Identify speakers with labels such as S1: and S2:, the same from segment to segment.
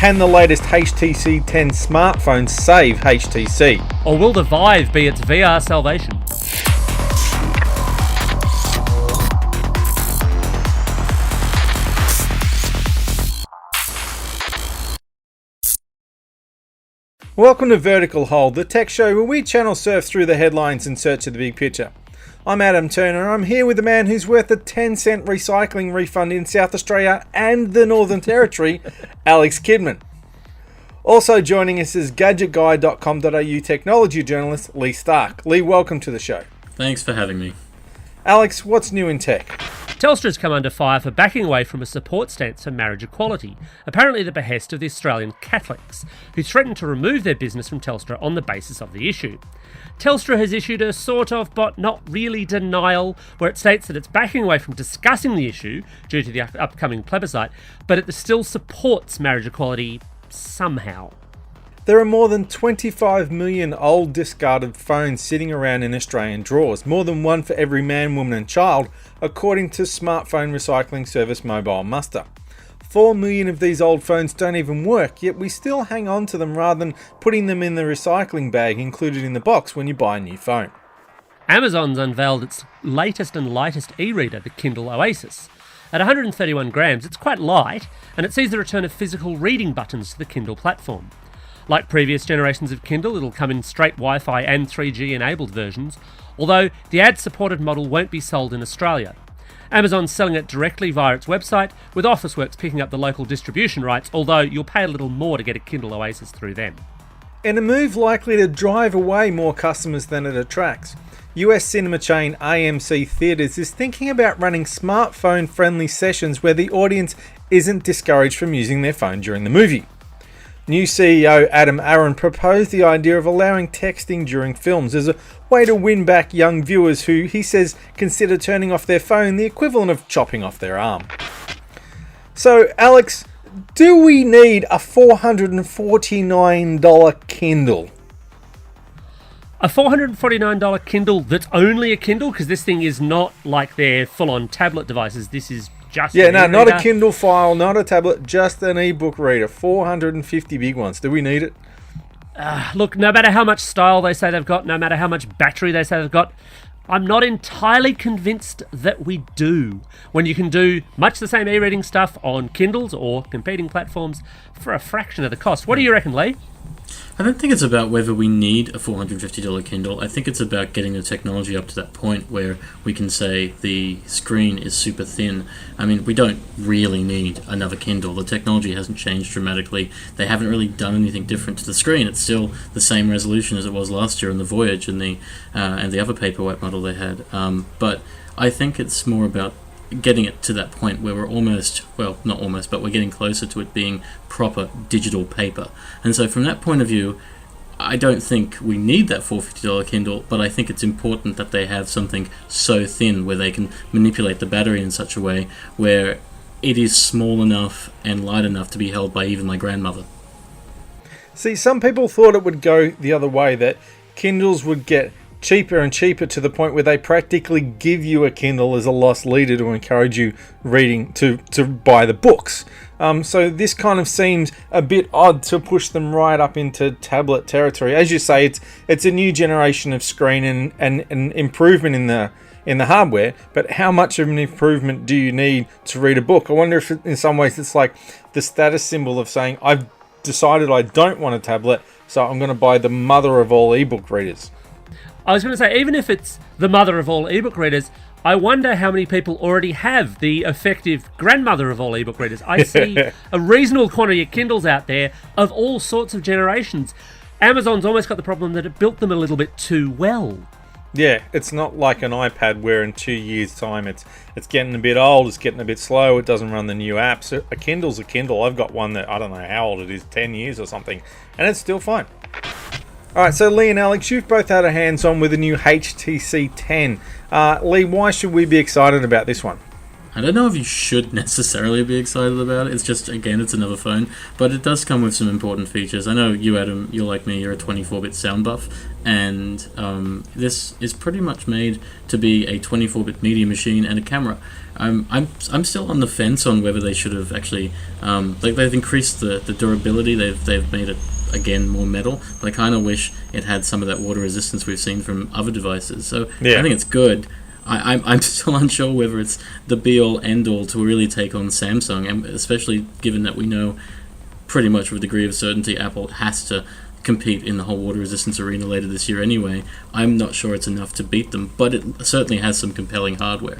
S1: Can the latest HTC 10 smartphone save HTC?
S2: Or will the Vive be its VR salvation?
S1: Welcome to Vertical Hold, the tech show where we channel surf through the headlines in search of the big picture. I'm Adam Turner and I'm here with the man who's worth a 10-cent recycling refund in South Australia and the Northern Territory, Alex Kidman. Also joining us is GadgetGuy.com.au technology journalist Leigh Stark. Leigh, welcome to the show.
S3: Thanks for having me.
S1: Alex, what's new in tech?
S2: Telstra's come under fire for backing away from a support stance for marriage equality, apparently at the behest of the Australian Catholics, who threatened to remove their business from Telstra on the basis of the issue. Telstra has issued a sort of, but not really, denial, where it states that it's backing away from discussing the issue due to the upcoming plebiscite, but it still supports marriage equality somehow.
S1: There are more than 25 million old discarded phones sitting around in Australian drawers, more than one for every man, woman and child, according to smartphone recycling service Mobile Muster. 4 million of these old phones don't even work, yet we still hang on to them rather than putting them in the recycling bag included in the box when you buy a new phone.
S2: Amazon's unveiled its latest and lightest e-reader, the Kindle Oasis. At 131 grams, it's quite light, and it sees the return of physical reading buttons to the Kindle platform. Like previous generations of Kindle, it'll come in straight Wi-Fi and 3G enabled versions, although the ad-supported model won't be sold in Australia. Amazon's selling it directly via its website, with Officeworks picking up the local distribution rights, although you'll pay a little more to get a Kindle Oasis through them.
S1: In a move likely to drive away more customers than it attracts, US cinema chain AMC Theatres is thinking about running smartphone-friendly sessions where the audience isn't discouraged from using their phone during the movie. New CEO Adam Aron proposed the idea of allowing texting during films as a way to win back young viewers who, he says, consider turning off their phone the equivalent of chopping off their arm. So, Alex, do we need a $449 Kindle?
S2: A $449 Kindle that's only a Kindle? Because this thing is not like their full-on tablet devices. This is just
S1: not a Kindle file, not a tablet, just an ebook reader. 450 big ones. Do we need it?
S2: Look, no matter how much style they say they've got, no matter how much battery they say they've got, I'm not entirely convinced that we do. When you can do much the same e-reading stuff on Kindles or competing platforms for a fraction of the cost. What do you reckon, Leigh?
S3: I don't think it's about whether we need a $450 Kindle. I think it's about getting the technology up to that point where we can say the screen is super thin. I mean, we don't really need another Kindle. The technology hasn't changed dramatically. They haven't really done anything different to the screen. It's still the same resolution as it was last year in the Voyage and the other paperwhite model they had. But I think it's more about getting it to that point where we're not almost, but we're getting closer to it being proper digital paper. And so from that point of view, I don't think we need that $450 Kindle, but I think it's important that they have something so thin where they can manipulate the battery in such a way where it is small enough and light enough to be held by even my grandmother.
S1: See, some people thought it would go the other way, that Kindles would get cheaper and cheaper to the point where they practically give you a Kindle as a lost leader to encourage you reading to buy the books. So this kind of seems a bit odd to push them right up into tablet territory. As you say, it's a new generation of screen and an improvement in the hardware, but how much of an improvement do you need to read a book? I wonder if in some ways it's like the status symbol of saying, I've decided I don't want a tablet, so I'm going to buy the mother of all ebook readers.
S2: I was going to say, even if it's the mother of all ebook readers, I wonder how many people already have the effective grandmother of all ebook readers. I see a reasonable quantity of Kindles out there of all sorts of generations. Amazon's almost got the problem that it built them a little bit too well.
S1: Yeah, it's not like an iPad where in 2 years' time it's getting a bit old, it's getting a bit slow, it doesn't run the new apps. A Kindle's a Kindle. I've got one that I don't know how old it is, 10 years or something, and it's still fine. Alright, so Leigh and Alex, you've both had a hands-on with the new HTC 10. Leigh, why should we be excited about this one?
S3: I don't know if you should necessarily be excited about it. It's just, again, it's another phone, but it does come with some important features. I know you, Adam, you're like me, you're a 24-bit sound buff, and this is pretty much made to be a 24-bit media machine and a camera. I'm still on the fence on whether they should have actually they've increased the durability. They've made it again more metal, but I kind of wish it had some of that water resistance we've seen from other devices. So I think it's good. I'm still unsure whether it's the be-all, end-all to really take on Samsung, and especially given that we know pretty much with a degree of certainty Apple has to compete in the whole water resistance arena later this year anyway. I'm not sure it's enough to beat them, but it certainly has some compelling hardware.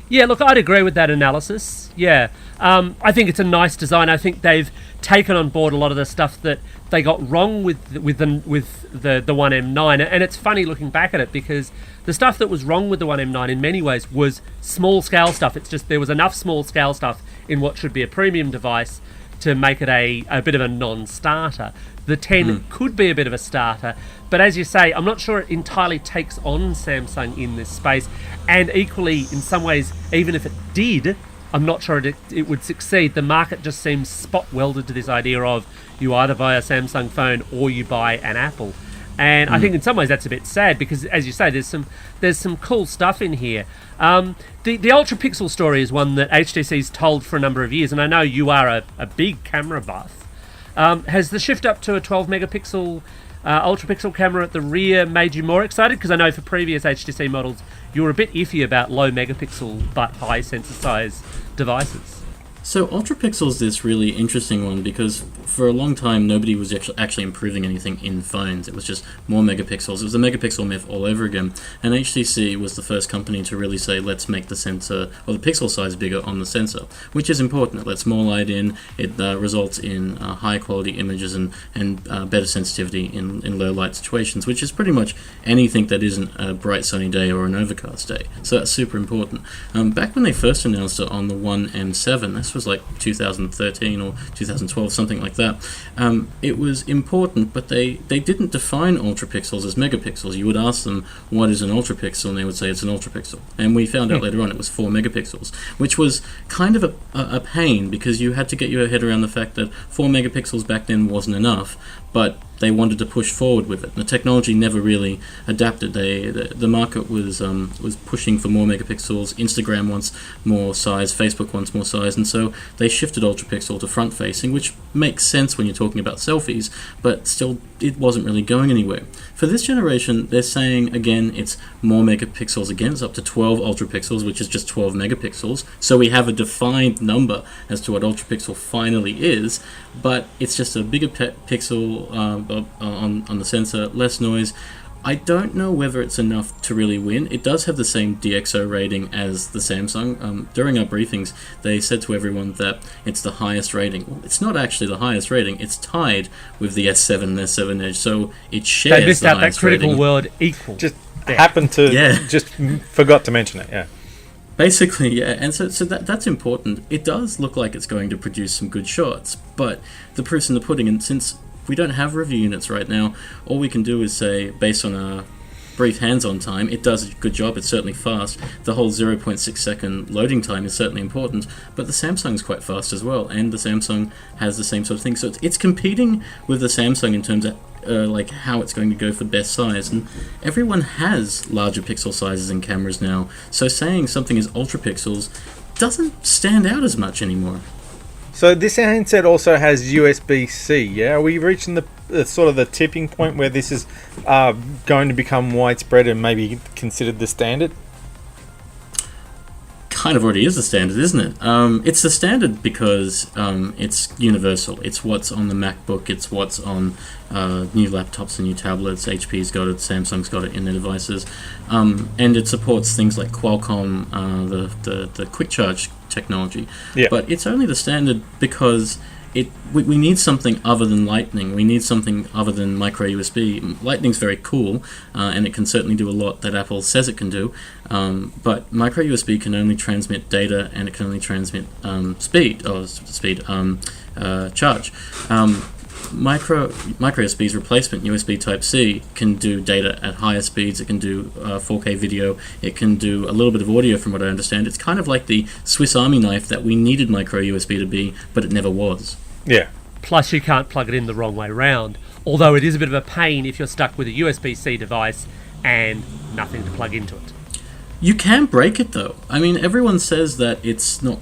S2: Yeah, look, I'd agree with that analysis. Yeah, I think it's a nice design. I think they've taken on board a lot of the stuff that they got wrong with the 1M9, and it's funny looking back at it because the stuff that was wrong with the 1M9 in many ways was small scale stuff. It's just there was enough small scale stuff in what should be a premium device to make it a bit of a non-starter. The 10 could be a bit of a starter, but as you say, I'm not sure it entirely takes on Samsung in this space, and equally, in some ways, even if it did, I'm not sure it would succeed. The market just seems spot-welded to this idea of you either buy a Samsung phone or you buy an Apple. And I think in some ways that's a bit sad because, as you say, there's some cool stuff in here. The Ultra Pixel story is one that HTC's told for a number of years, and I know you are a big camera buff. Has the shift up to a 12 megapixel Ultra Pixel camera at the rear made you more excited? Because I know for previous HTC models you were a bit iffy about low megapixel but high sensor size devices.
S3: So Ultra Pixel is this really interesting one because for a long time nobody was actually improving anything in phones. It was just more megapixels. It was a megapixel myth all over again. And HTC was the first company to really say, let's make the sensor or the pixel size bigger on the sensor, which is important. It lets more light in. It results in high quality images and better sensitivity in low light situations, which is pretty much anything that isn't a bright sunny day or an overcast day. So that's super important. Back when they first announced it on the 1M7, this was like 2013 or 2012, something like that. It was important, but they didn't define ultra pixels as megapixels. You would ask them what is an ultra pixel, and they would say it's an ultra pixel. And we found out later on it was 4 megapixels, which was kind of a pain because you had to get your head around the fact that 4 megapixels back then wasn't enough, but they wanted to push forward with it. The technology never really adapted. The market was pushing for more megapixels. Instagram wants more size, Facebook wants more size, and so they shifted ultra pixel to front facing, which makes sense when you're talking about selfies, but still it wasn't really going anywhere. For this generation, they're saying again it's more megapixels again. It's up to 12 ultra pixels, which is just 12 megapixels. So we have a defined number as to what ultra pixel finally is, but it's just a bigger pixel on the sensor, less noise. I don't know whether it's enough to really win. It does have the same DxO rating as the Samsung. During our briefings, they said to everyone that it's the highest rating. Well, it's not actually the highest rating. It's tied with the S7 and S7 Edge, so it shares
S2: they missed
S3: the
S2: out that
S3: highest
S2: critical
S3: rating.
S2: word equal.
S1: Just happened to just forgot to mention it. Yeah.
S3: Basically, yeah, and so that's important. It does look like it's going to produce some good shots, but the proof's in the pudding, and since we don't have review units right now, all we can do is say, based on our brief hands-on time, it does a good job, it's certainly fast. The whole 0.6 second loading time is certainly important, but the Samsung's quite fast as well, and the Samsung has the same sort of thing. So it's competing with the Samsung in terms of like how it's going to go for best size, and everyone has larger pixel sizes in cameras now, so saying something is ultra pixels doesn't stand out as much anymore.
S1: So this handset also has USB-C, yeah? Are we reaching the sort of the tipping point where this is going to become widespread and maybe considered the standard?
S3: Kind of already is the standard, isn't it? It's the standard because it's universal. It's what's on the MacBook, it's what's on new laptops and new tablets. HP's got it, Samsung's got it in their devices. And it supports things like Qualcomm, the quick charge technology.
S1: Yeah.
S3: But it's only the standard because we need something other than Lightning. We need something other than micro USB. Lightning's very cool, and it can certainly do a lot that Apple says it can do. But micro USB can only transmit data, and it can only transmit charge. micro USB's replacement, USB Type-C, can do data at higher speeds. It can do 4K video. It can do a little bit of audio, from what I understand. It's kind of like the Swiss Army knife that we needed micro USB to be, but it never was.
S1: Yeah.
S2: Plus, you can't plug it in the wrong way round. Although it is a bit of a pain if you're stuck with a USB-C device and nothing to plug into it.
S3: You can break it though. I mean, everyone says that it's not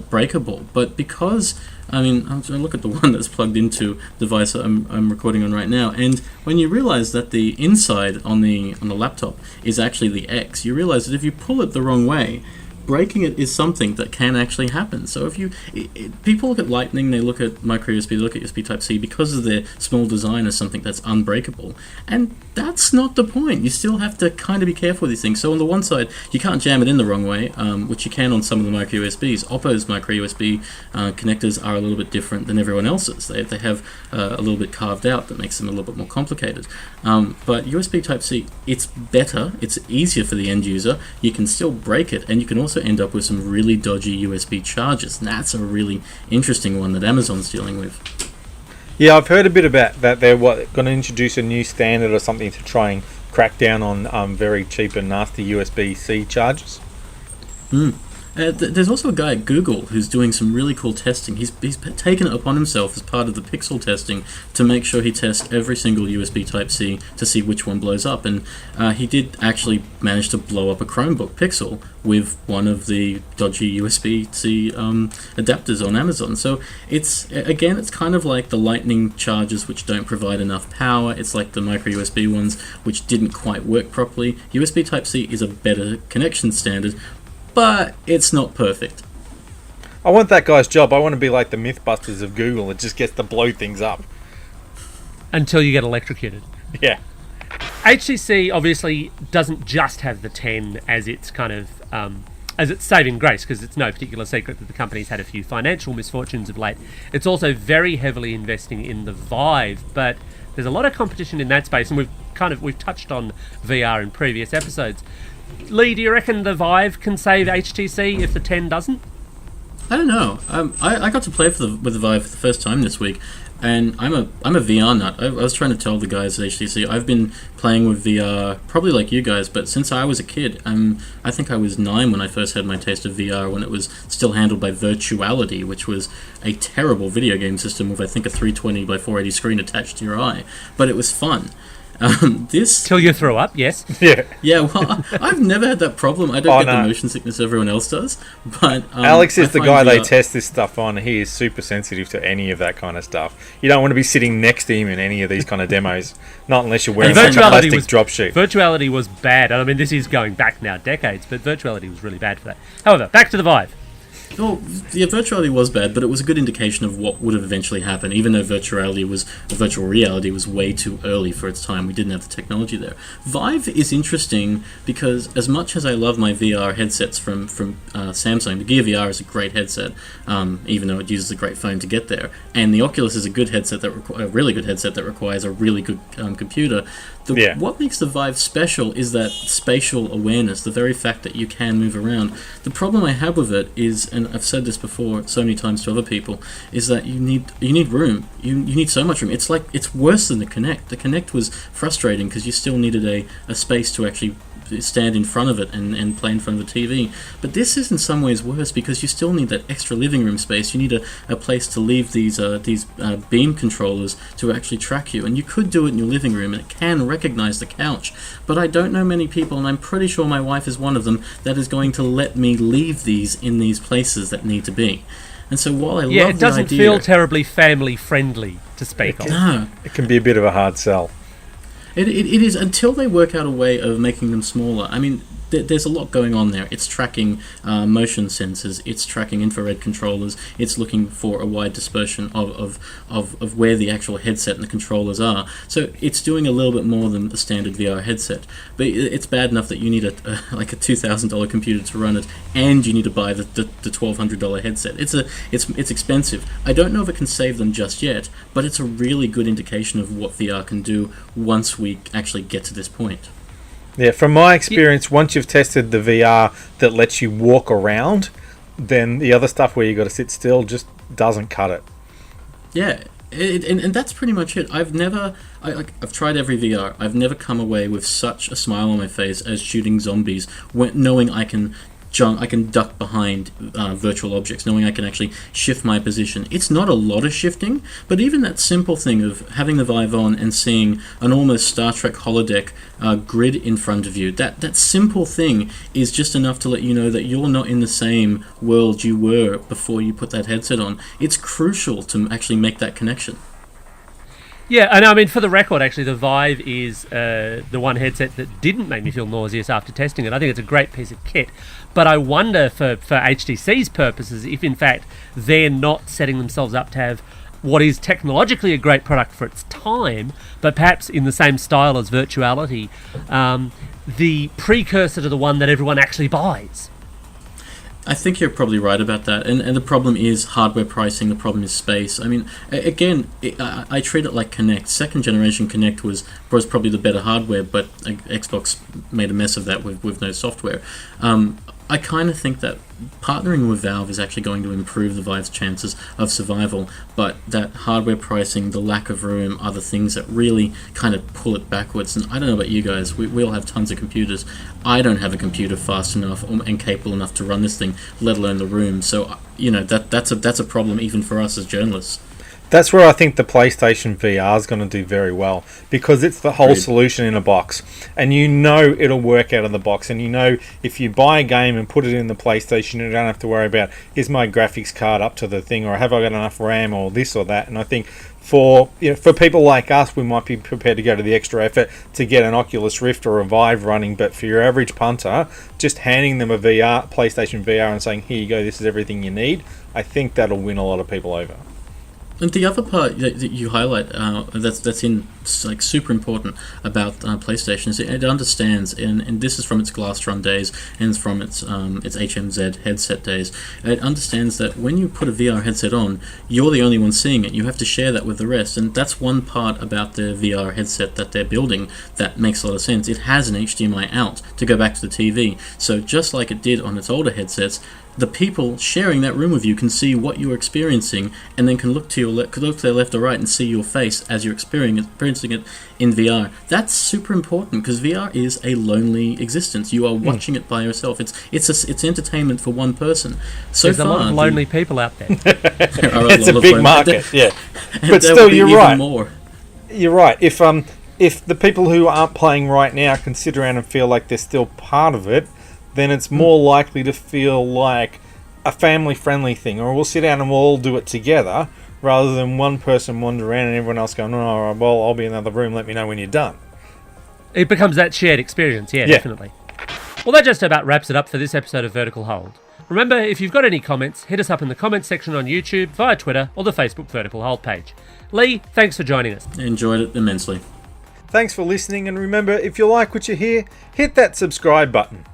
S3: breakable, but because I'm trying to look at the one that's plugged into the device I'm recording on right now, and when you realize that the inside on the laptop is actually the X, you realize that if you pull it the wrong way, breaking it is something that can actually happen. So if people look at Lightning, they look at micro USB, they look at USB Type-C because of their small design as something that's unbreakable. And that's not the point. You still have to kind of be careful with these things. So on the one side, you can't jam it in the wrong way, which you can on some of the micro USBs. Oppo's micro USB connectors are a little bit different than everyone else's. They have a little bit carved out that makes them a little bit more complicated. But USB Type-C, it's better, it's easier for the end user. You can still break it, and you can also end up with some really dodgy USB chargers. And that's a really interesting one that Amazon's dealing with.
S1: Yeah, I've heard a bit about that. They're going to introduce a new standard or something to try and crack down on very cheap and nasty USB-C chargers.
S3: There's also a guy at Google who's doing some really cool testing. He's taken it upon himself as part of the Pixel testing to make sure he tests every single USB Type-C to see which one blows up. And he did actually manage to blow up a Chromebook Pixel with one of the dodgy USB-C adapters on Amazon. So it's kind of like the Lightning chargers, which don't provide enough power. It's like the micro USB ones, which didn't quite work properly. USB Type-C is a better connection standard, but it's not perfect.
S1: I want that guy's job. I want to be like the Mythbusters of Google. It just gets to blow things up.
S2: Until you get electrocuted.
S1: Yeah.
S2: HTC obviously doesn't just have the 10 as its kind of as its saving grace, because it's no particular secret that the company's had a few financial misfortunes of late. It's also very heavily investing in the Vive, but there's a lot of competition in that space, and we've touched on VR in previous episodes. Leigh, do you reckon the Vive can save HTC if the 10 doesn't?
S3: I don't know. I got to play with the Vive for the first time this week, and I'm a VR nut. I was trying to tell the guys at HTC, I've been playing with VR probably like you guys, but since I was a kid. I think I was 9 when I first had my taste of VR, when it was still handled by Virtuality, which was a terrible video game system with, I think, a 320 by 480 screen attached to your eye. But it was fun.
S2: Till you throw up, yes.
S3: Yeah, well, I've never had that problem. I don't get the motion sickness everyone else does. But
S1: Alex is the guy they test this stuff on. He is super sensitive to any of that kind of stuff. You don't want to be sitting next to him in any of these kind of demos. Not unless you're wearing a plastic drop sheet.
S2: Virtuality was bad. I mean, this is going back now decades, but Virtuality was really bad for that. However, back to the Vive.
S3: Oh, yeah, Virtuality was bad, but it was a good indication of what would have eventually happened, even though virtual reality was way too early for its time. We didn't have the technology there. Vive is interesting because as much as I love my VR headsets from Samsung, the Gear VR is a great headset, even though it uses a great phone to get there, and the Oculus is a good headset a really good headset that requires a really good computer. What makes the Vive special is that spatial awareness, the very fact that you can move around. The problem I have with it is, and I've said this before so many times to other people, is that you need room. You need so much room. It's worse than the Kinect. The Kinect was frustrating because you still needed a space to actually stand in front of it and play in front of the TV. But this is in some ways worse because you still need that extra living room space. You need a place to leave these beam controllers to actually track you. And you could do it in your living room, and it can recognize the couch. But I don't know many people, and I'm pretty sure my wife is one of them, that is going to let me leave these in these places that need to be. And so while I love the idea...
S2: it doesn't feel terribly family-friendly to speak of.
S3: No.
S1: It can be a bit of a hard sell.
S3: It is, until they work out a way of making them smaller. I mean, there's a lot going on there. It's tracking motion sensors, it's tracking infrared controllers, it's looking for a wide dispersion of where the actual headset and the controllers are. So it's doing a little bit more than the standard VR headset. But it's bad enough that you need a $2,000 computer to run it, and you need to buy the $1,200 headset. It's expensive. I don't know if it can save them just yet, but it's a really good indication of what VR can do once we actually get to this point.
S1: Yeah, from my experience, once you've tested the VR that lets you walk around, then the other stuff where you got to sit still just doesn't cut it.
S3: Yeah, And that's pretty much it. I've tried every VR. I've never come away with such a smile on my face as shooting zombies, knowing I can jump, I can duck behind virtual objects, knowing I can actually shift my position. It's not a lot of shifting, but even that simple thing of having the Vive on and seeing an almost Star Trek holodeck grid in front of you, that simple thing is just enough to let you know that you're not in the same world you were before you put that headset on. It's crucial to actually make that connection.
S2: Yeah, and I mean, for the record, actually, the Vive is the one headset that didn't make me feel nauseous after testing it. I think it's a great piece of kit. But I wonder, for HTC's purposes, if in fact they're not setting themselves up to have what is technologically a great product for its time, but perhaps in the same style as virtuality, the precursor to the one that everyone actually buys.
S3: I think you're probably right about that, and the problem is hardware pricing, the problem is space. I mean, again, I treat it like Kinect. Second generation Kinect was probably the better hardware, but Xbox made a mess of that with no software. I kind of think that partnering with Valve is actually going to improve the Vive's chances of survival, but that hardware pricing, the lack of room, are the things that really kind of pull it backwards. And I don't know about you guys, we all have tons of computers. I don't have a computer fast enough and capable enough to run this thing, let alone the room. So, that's a problem even for us as journalists.
S1: That's where I think the PlayStation VR is going to do very well, because it's the whole solution in a box, and it'll work out of the box, and if you buy a game and put it in the PlayStation, you don't have to worry about, is my graphics card up to the thing, or have I got enough RAM, or this or that. And I think for people like us, we might be prepared to go to the extra effort to get an Oculus Rift or a Vive running, but for your average punter, just handing them a PlayStation VR and saying, here you go, this is everything you need, I think that'll win a lot of people over.
S3: And the other part that you highlight that's super important about PlayStation is it understands, and this is from its Glastron days and it's from its HMZ headset days. It understands that when you put a VR headset on, you're the only one seeing it. You have to share that with the rest, and that's one part about the VR headset that they're building that makes a lot of sense. It has an HDMI out to go back to the TV, so just like it did on its older headsets, the people sharing that room with you can see what you're experiencing, and then can look to their left or right and see your face as you're experiencing it in VR. That's super important, because VR is a lonely existence. You are watching it by yourself. It's entertainment for one person.
S2: There's a lot of lonely people out there.
S1: It's a big market, yeah. But still, you're right. More. You're right. If the people who aren't playing right now can sit around and feel like they're still part of it, then it's more likely to feel like a family-friendly thing, or we'll sit down and we'll all do it together, rather than one person wander around and everyone else going, oh, well, I'll be in another room, let me know when you're done.
S2: It becomes that shared experience, yeah, definitely. Well, that just about wraps it up for this episode of Vertical Hold. Remember, if you've got any comments, hit us up in the comments section on YouTube, via Twitter, or the Facebook Vertical Hold page. Leigh, thanks for joining us.
S3: Enjoyed it immensely.
S1: Thanks for listening, and remember, if you like what you hear, hit that subscribe button.